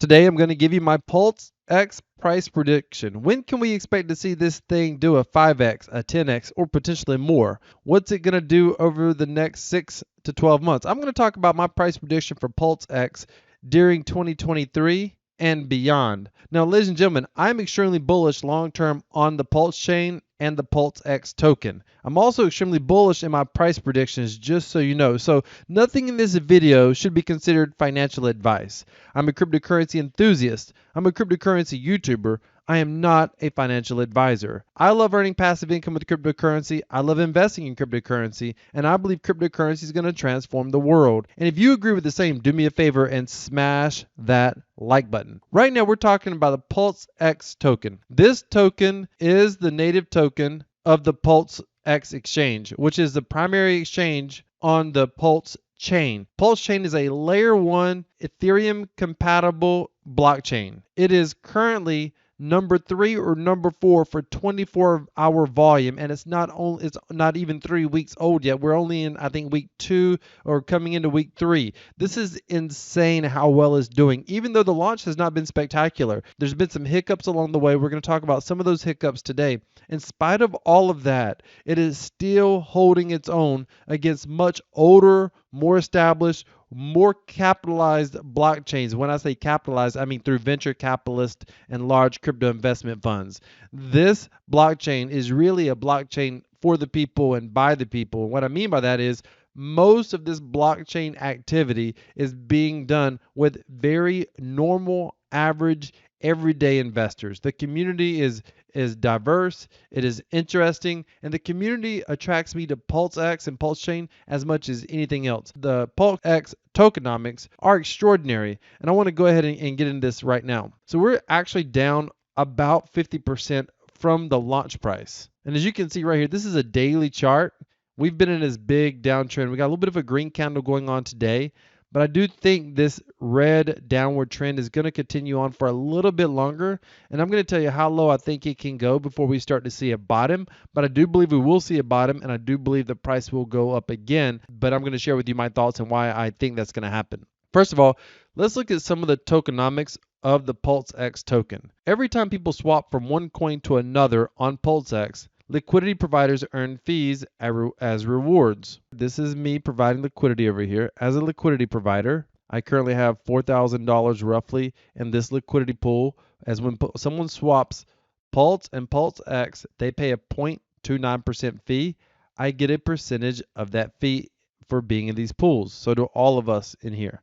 Today, I'm going to give you my Pulse X price prediction. When can we expect to see this thing do a 5X, a 10X, or potentially more? What's it going to do over the next 6 to 12 months? I'm going to talk about my price prediction for Pulse X during 2023 and beyond. Now, ladies and gentlemen, I'm extremely bullish long term on the Pulse chain and the Pulse X token. I'm also extremely bullish in my price predictions, just so you know. So, nothing in this video should be considered financial advice. I'm a cryptocurrency enthusiast. I'm a cryptocurrency YouTuber. I am not a financial advisor. I love earning passive income with cryptocurrency. I love investing in cryptocurrency, and I believe cryptocurrency is going to transform the world. And if you agree with the same, do me a favor and smash that like button. Right now, we're talking about the Pulse X token. This token is the native token of the Pulse X exchange, which is the primary exchange on the Pulse chain. Pulse chain is a layer 1 Ethereum compatible blockchain. It is currently number 3 or number 4 for 24-hour volume, and it's not even 3 weeks old yet. We're only in, I think, week 2 or coming into week 3. This is insane how well it's doing, even though the launch has not been spectacular. There's been some hiccups along the way. We're going to talk about some of those hiccups today. In spite of all of that, it is still holding its own against much older, more established, more capitalized blockchains. When I say capitalized, I mean through venture capitalists and large crypto investment funds. This blockchain is really a blockchain for the people and by the people. And what I mean by that is most of this blockchain activity is being done with very normal, average, everyday investors. The community is diverse, it is interesting, and the community attracts me to PulseX and Pulse Chain as much as anything else. The PulseX tokenomics are extraordinary, and I want to go ahead and get into this right now. So we're actually down about 50% from the launch price. And as you can see right here, this is a daily chart. We've been in this big downtrend. We got a little bit of a green candle going on today, but I do think this red downward trend is going to continue on for a little bit longer. And I'm going to tell you how low I think it can go before we start to see a bottom. But I do believe we will see a bottom, and I do believe the price will go up again. But I'm going to share with you my thoughts and why I think that's going to happen. First of all, let's look at some of the tokenomics of the PulseX token. Every time people swap from one coin to another on PulseX, liquidity providers earn fees as rewards. This is me providing liquidity over here. As a liquidity provider, I currently have $4,000 roughly in this liquidity pool. As when someone swaps Pulse and PulseX, they pay a 0.29% fee. I get a percentage of that fee for being in these pools. So do all of us in here.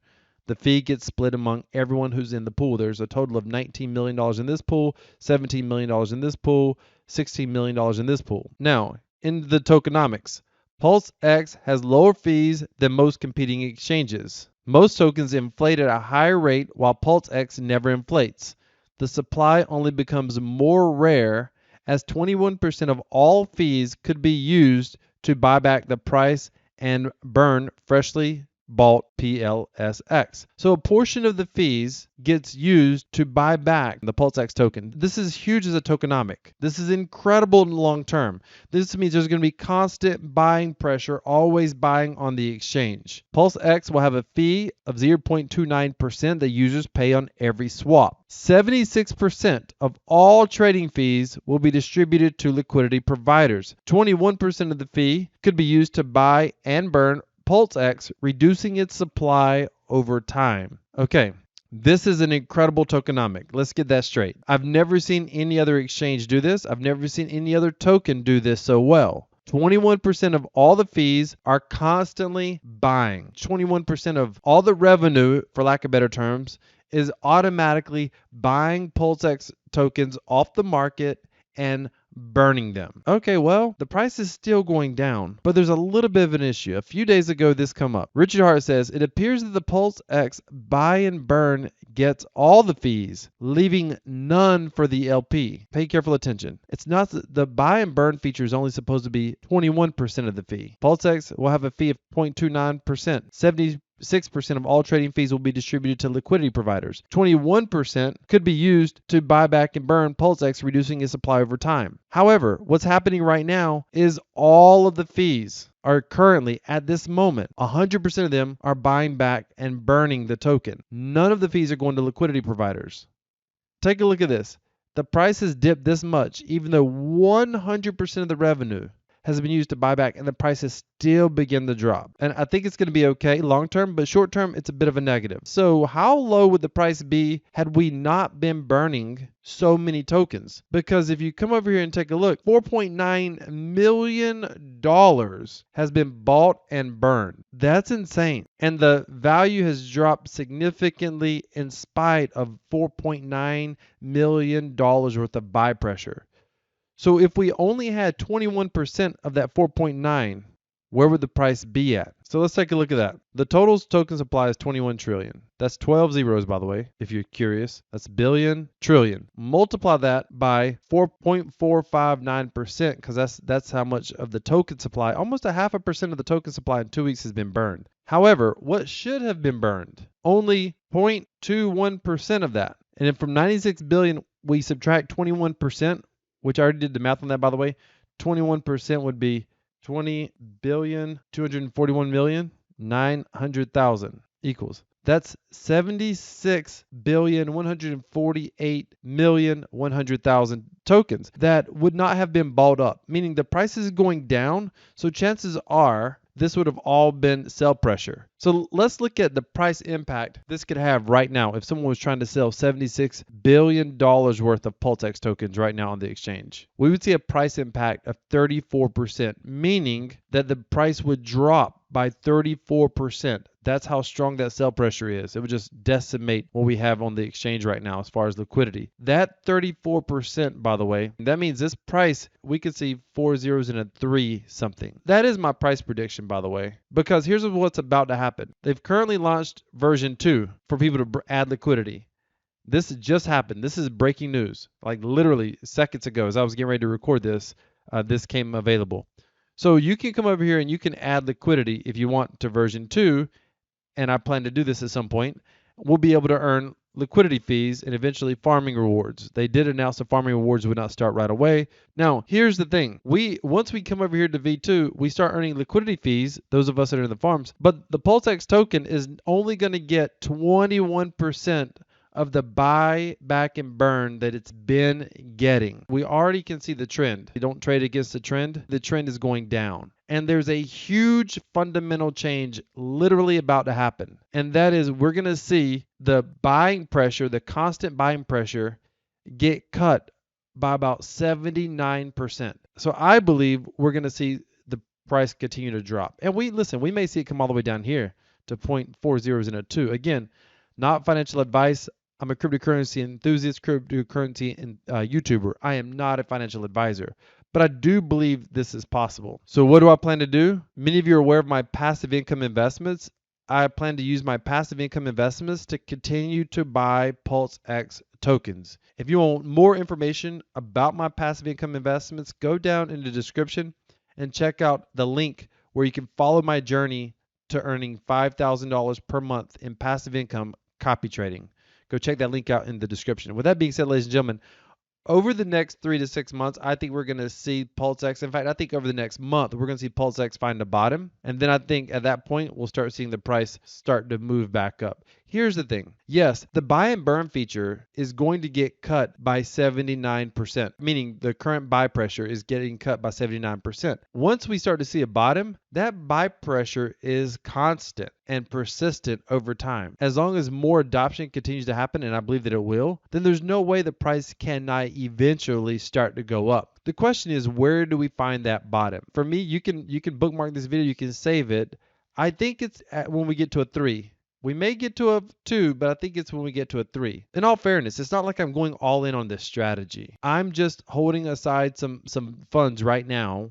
The fee gets split among everyone who's in the pool. There's a total of $19 million in this pool, $17 million in this pool, $16 million in this pool. Now, in the tokenomics, PulseX has lower fees than most competing exchanges. Most tokens inflate at a higher rate while PulseX never inflates. The supply only becomes more rare as 21% of all fees could be used to buy back the price and burn freshly bought PLSX. So a portion of the fees gets used to buy back the PulseX token. This is huge as a tokenomic. This is incredible in the long term. This means there's going to be constant buying pressure, always buying on the exchange. PulseX will have a fee of 0.29% that users pay on every swap. 76% of all trading fees will be distributed to liquidity providers. 21% of the fee could be used to buy and burn PulseX, reducing its supply over time. Okay, this is an incredible tokenomic. Let's get that straight. I've never seen any other exchange do this. I've never seen any other token do this so well. 21% of all the fees are constantly buying. 21% of all the revenue, for lack of better terms, is automatically buying PulseX tokens off the market and burning them. Okay, well, the price is still going down, but there's a little bit of an issue. A few days ago, this come up. Richard Hart says, it appears that the PulseX buy and burn gets all the fees, leaving none for the LP. Pay careful attention. It's not the buy and burn feature is only supposed to be 21% of the fee. PulseX will have a fee of 0.29%. 6% of all trading fees will be distributed to liquidity providers. 21% could be used to buy back and burn PulseX, reducing its supply over time. However, what's happening right now is all of the fees are currently, at this moment, 100% of them are buying back and burning the token. None of the fees are going to liquidity providers. Take a look at this. The price has dipped this much, even though 100% of the revenue has been used to buy back, and the price has still begun to drop. And I think it's going to be okay long term, but short term, it's a bit of a negative. So how low would the price be had we not been burning so many tokens? Because if you come over here and take a look, $4.9 million has been bought and burned. That's insane. And the value has dropped significantly in spite of $4.9 million worth of buy pressure. So if we only had 21% of that 4.9, where would the price be at? So let's take a look at that. The total token supply is 21 trillion. That's 12 zeros, by the way, if you're curious. That's billion, trillion. Multiply that by 4.459%, because that's how much of the token supply, almost a 0.5% of the token supply in 2 weeks has been burned. However, what should have been burned? Only 0.21% of that. And if from 96 billion, we subtract 21%, which I already did the math on that, by the way, 21% would be 20,241,900,000 equals. That's 76,148,100,000 tokens that would not have been bought up, meaning the price is going down. So chances are this would have all been sell pressure. So let's look at the price impact this could have right now if someone was trying to sell $76 billion worth of PulseX tokens right now on the exchange. We would see a price impact of 34%, meaning that the price would drop by 34%. That's how strong that sell pressure is. It would just decimate what we have on the exchange right now as far as liquidity. That 34%, by the way, that means this price, we could see 4 zeros and a 3 something. That is my price prediction, by the way, because here's what's about to happen. They've currently launched version 2 for people to add liquidity. This just happened. This is breaking news. Like literally seconds ago, as I was getting ready to record this, this came available. So you can come over here and you can add liquidity if you want to version 2, and I plan to do this at some point. We'll be able to earn liquidity fees and eventually farming rewards. They did announce the farming rewards would not start right away. Now, here's the thing. Once we come over here to V2, we start earning liquidity fees, those of us that are in the farms, but the PulseX token is only going to get 21% of the buy back and burn that it's been getting. We already can see the trend. You don't trade against the trend. The trend is going down. And there's a huge fundamental change literally about to happen. And that is we're going to see the buying pressure, the constant buying pressure, get cut by about 79%. So I believe we're going to see the price continue to drop. And we may see it come all the way down here to 0.40 and a 2. Again, not financial advice. I'm a cryptocurrency enthusiast, cryptocurrency and YouTuber. I am not a financial advisor, but I do believe this is possible. So what do I plan to do? Many of you are aware of my passive income investments. I plan to use my passive income investments to continue to buy PulseX tokens. If you want more information about my passive income investments, go down in the description and check out the link where you can follow my journey to earning $5,000 per month in passive income copy trading. Go check that link out in the description. With that being said, ladies and gentlemen, over the next 3 to 6 months, I think we're going to see PulseX. In fact, I think over the next month, we're going to see PulseX find a bottom. And then I think at that point, we'll start seeing the price start to move back up. Here's the thing. Yes, the buy and burn feature is going to get cut by 79%, meaning the current buy pressure is getting cut by 79%. Once we start to see a bottom, that buy pressure is constant and persistent over time. As long as more adoption continues to happen, and I believe that it will, then there's no way the price cannot eventually start to go up. The question is, where do we find that bottom? For me, you can bookmark this video, you can save it. I think it's when we get to a 3. We may get to a 2, but I think it's when we get to a 3. In all fairness, it's not like I'm going all in on this strategy. I'm just holding aside some funds right now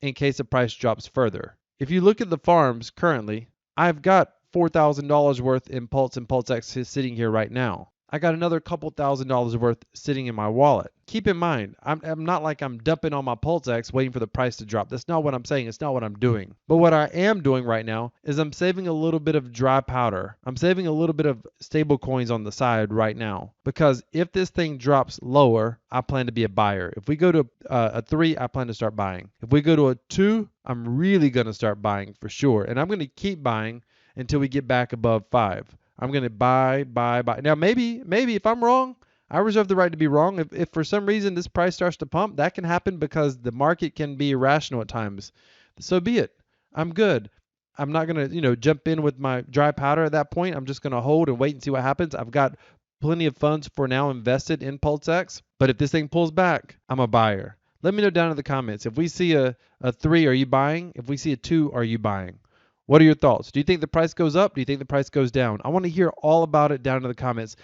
in case the price drops further. If you look at the farms currently, I've got $4,000 worth in Pulse and PulseX sitting here right now. I got another couple $1,000s worth sitting in my wallet. Keep in mind, I'm not like I'm dumping on my PulseX waiting for the price to drop. That's not what I'm saying. It's not what I'm doing. But what I am doing right now is I'm saving a little bit of dry powder. I'm saving a little bit of stable coins on the side right now because if this thing drops lower, I plan to be a buyer. If we go to a 3, I plan to start buying. If we go to a 2, I'm really going to start buying for sure. And I'm going to keep buying until we get back above 5. I'm going to buy. Now, maybe if I'm wrong, I reserve the right to be wrong. If for some reason this price starts to pump, that can happen because the market can be irrational at times. So be it. I'm good. I'm not going to, jump in with my dry powder at that point. I'm just going to hold and wait and see what happens. I've got plenty of funds for now invested in PulseX. But if this thing pulls back, I'm a buyer. Let me know down in the comments. If we see a 3, are you buying? If we see a 2, are you buying? What are your thoughts? Do you think the price goes up? Do you think the price goes down? I want to hear all about it down in the comments.